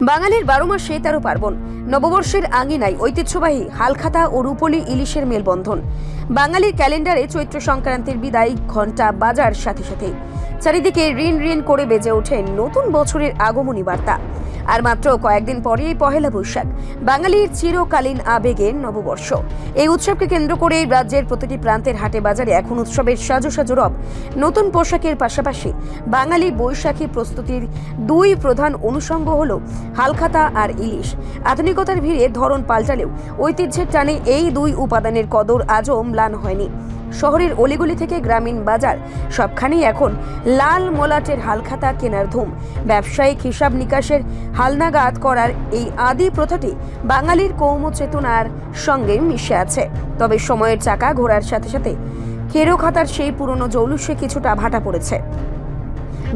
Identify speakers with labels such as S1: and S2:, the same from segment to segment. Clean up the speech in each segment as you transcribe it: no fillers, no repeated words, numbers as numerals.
S1: বাঙালির 12 মাসে 13 পার্বণ। নববর্ষের আঙিনায় ঐতিহ্যবাহী হালখাতা ও রূপলী ইলিশের মেলবন্ধন। বাঙালির ক্যালেন্ডারে চৈত্র সংক্রান্তির বিদায় ঘণ্টা বাজার সাথে সাথে চারিদিকে রিন রিন করে বেজে ওঠে নতুন বছরের আগমনী বার্তা। আর মাত্র কয়েকদিন পরেই পহেলা বৈশাখ, বাঙালির চিরকালীন আবেগের নববর্ষ। এই উৎসবকে কেন্দ্র করে রাজ্যের প্রতিটি প্রান্তের হাটে বাজারে এখন উৎসবের সাজো সাজো রব। নতুন পোশাকের পাশাপাশি বাঙালি বৈশাখী প্রস্তুতির দুই প্রধান অনুষঙ্গ হল হালখাতা আর ইলিশ। আধুনিকতার ভিড়ে ধরন পাল্টালেও ঐতিহ্যের টানে এই দুই উপাদানের কদর আজও ম্লান হয়নি। শহরের অলিগলি থেকে গ্রামীণ বাজার সবখানেই এখন লাল মলাটের হালখাতা কেনার ধুম। ব্যবসায়িক হিসাব নিকাশের হালনাগাদ করার এই আদি প্রথাটি বাঙালির কৌম চেতনার সঙ্গে মিশে আছে। তবে সময়ের চাকা ঘোরার সাথে সাথে খেরো খাতার সেই পুরনো জৌলুসে কিছুটা ভাটা পড়েছে।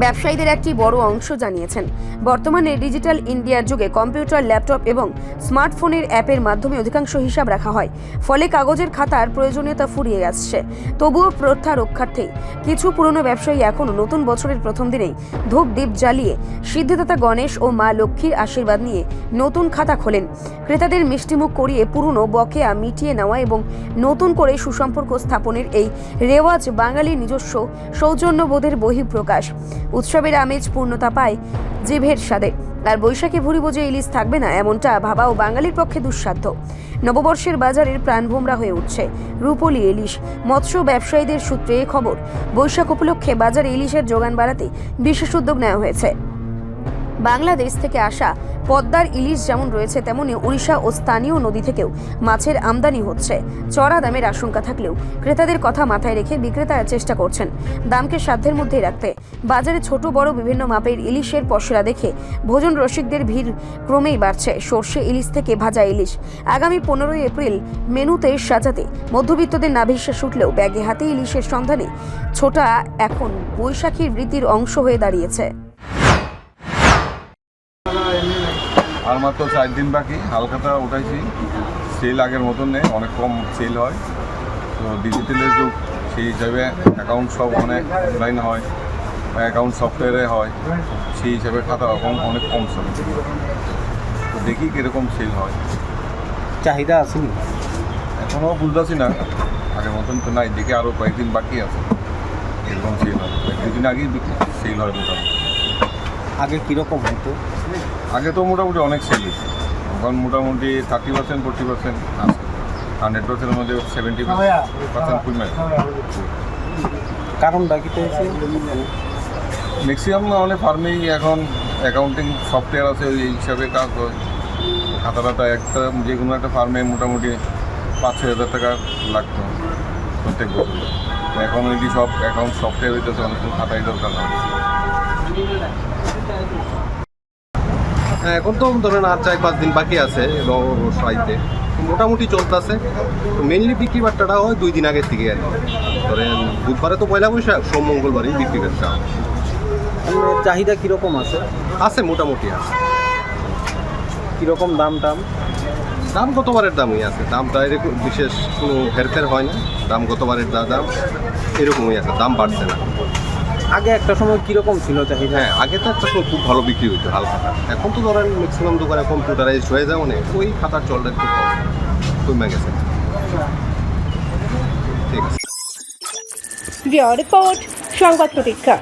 S1: ব্যবসায়ীদের একটি বড় অংশ জানিয়েছেন, বর্তমানে ডিজিটাল ইন্ডিয়ার যুগে কম্পিউটার, ল্যাপটপ এবং স্মার্টফোনের অ্যাপের মাধ্যমে অধিকাংশ হিসাব রাখা হয়। ফলে কাগজের খাতার প্রয়োজনীয়তা ফুরিয়ে আসছে। তবুও প্রথা রক্ষার্থে কিছু পুরনো ব্যবসায়ী এখনও নতুন বছরের প্রথম দিনেই ধূপ দ্বীপ জ্বালিয়ে সিদ্ধিদাতা গণেশ ও মা লক্ষ্মীর আশীর্বাদ নিয়ে নতুন খাতা খোলেন। ক্রেতাদের মিষ্টিমুখ করিয়ে পুরনো বকেয়া মিটিয়ে নেওয়া এবং নতুন করে সুসম্পর্ক স্থাপনের এই রেওয়াজ বাঙালির নিজস্ব সৌজন্যবোধের বহিঃপ্রকাশ। উৎসবের আমেজ পূর্ণতা পায় জিভের স্বাদে। আর বৈশাখে ভুরি বোঝে ইলিশ থাকবে না, এমনটা ভাবাও বাঙালির পক্ষে দুঃসাধ্য। নববর্ষের বাজারের প্রাণভোমরা হয়ে উঠছে রূপলী ইলিশ। মৎস্য ব্যবসায়ীদের সূত্রে খবর, বৈশাখ উপলক্ষে বাজারে ইলিশের যোগান বাড়াতে বিশেষ উদ্যোগ নেওয়া হয়েছে। বাংলাদেশ থেকে আসা পদ্মার ইলিশ যেমন রয়েছে, তেমনি উড়িষ্যা ও স্থানীয় নদী থেকেও মাছের আমদানি হচ্ছে। চড়া দামের আশঙ্কা থাকলেও ক্রেতাদের কথা মাথায় রেখে বিক্রেতারা চেষ্টা করছেন দামকে সাধ্যের মধ্যে রাখতে। বাজারে ছোট বড় বিভিন্ন মাপের ইলিশের পসরা দেখে ভোজন রসিকদের ভিড় ক্রমেই বাড়ছে। সর্ষে ইলিশ থেকে ভাজা ইলিশ আগামী 15 এপ্রিল মেনুতে সাজাতে মধ্যবিত্তদের নাভিশ্বাস উঠলেও ব্যাগে হাতে ইলিশের সন্ধানে ছোটা এখন বৈশাখীর রীতির অংশ হয়ে দাঁড়িয়েছে।
S2: আর মাত্র 4 দিন বাকি, হালখাতা উঠাইছি। সেল আগের মতন নেই, অনেক কম সেল হয়। তো ডিজিটালের যুগ, সেই হিসাবে অ্যাকাউন্ট সব অনেক অনলাইন হয়, অ্যাকাউন্ট সফটওয়্যারে হয়, সেই হিসাবে খাতা রকম অনেক কম চলে। তো দেখি কীরকম সেল হয়।
S3: চাহিদা আছে
S2: এখনও বুঝতেছি না, আগের মতন তো নাই। দেখে আরও কয়েকদিন বাকি আছে, এরকম সেল হয়। 1-2 দিন আগেই সেল হয় মোটামুটি।
S3: আগে কীরকম হতো?
S2: আগে তো মোটামুটি অনেক সেল হয়েছে। এখন মোটামুটি 30% 40% আছে। 100%-এর মধ্যে 70% কমে।
S3: কারণটা কি হয়েছে?
S2: ম্যাক্সিমাম অনেক ফার্মেই এখন অ্যাকাউন্টিং সফটওয়্যার আছে, ওই হিসাবে কাজ হয়। খাতা একটা যে কোনো একটা ফার্মে মোটামুটি 5-6 হাজার টাকা লাগতো প্রত্যেক বছর। এখন ওই সব অ্যাকাউন্ট সফটওয়্যার হইতেছে, অনেক খাতাই দরকার হয়।
S4: এখন তো ধরেন আর 4-5 দিন বাকি আছে সাইতে, মোটামুটি চলতেছে। তো মেনলি বিক্রি বার্তাটা হয় 2 দিন আগের থেকে। আর ধরেন বুধবারে তো পয়লা বৈশাখ, সোম মঙ্গলবারই বিক্রি করতে হয়।
S3: চাহিদা কীরকম আছে?
S4: আছে, মোটামুটি আছে।
S3: কীরকম দাম
S4: দাম গতবারের দামই আছে। দামটা এরকম বিশেষ কোনো হেরফের হয় না। দাম গতবারের দাম এরকমই আছে, দাম বাড়ছে না।
S3: আগে একটা সময় কীরকম ছিল চাহিদা?
S4: হ্যাঁ, আগে তো একটা সময় খুব ভালো বিক্রি হইতো হালখাতা। এখন তো ধরেন ম্যাক্সিমাম দোকানে কম্পিউটারাইজড হয়ে যায়, অনেক ওই খাতার চলটা একটু কমে গেছে। ঠিক আছে।
S5: রিপোর্ট সংবাদ প্রতীক্ষা।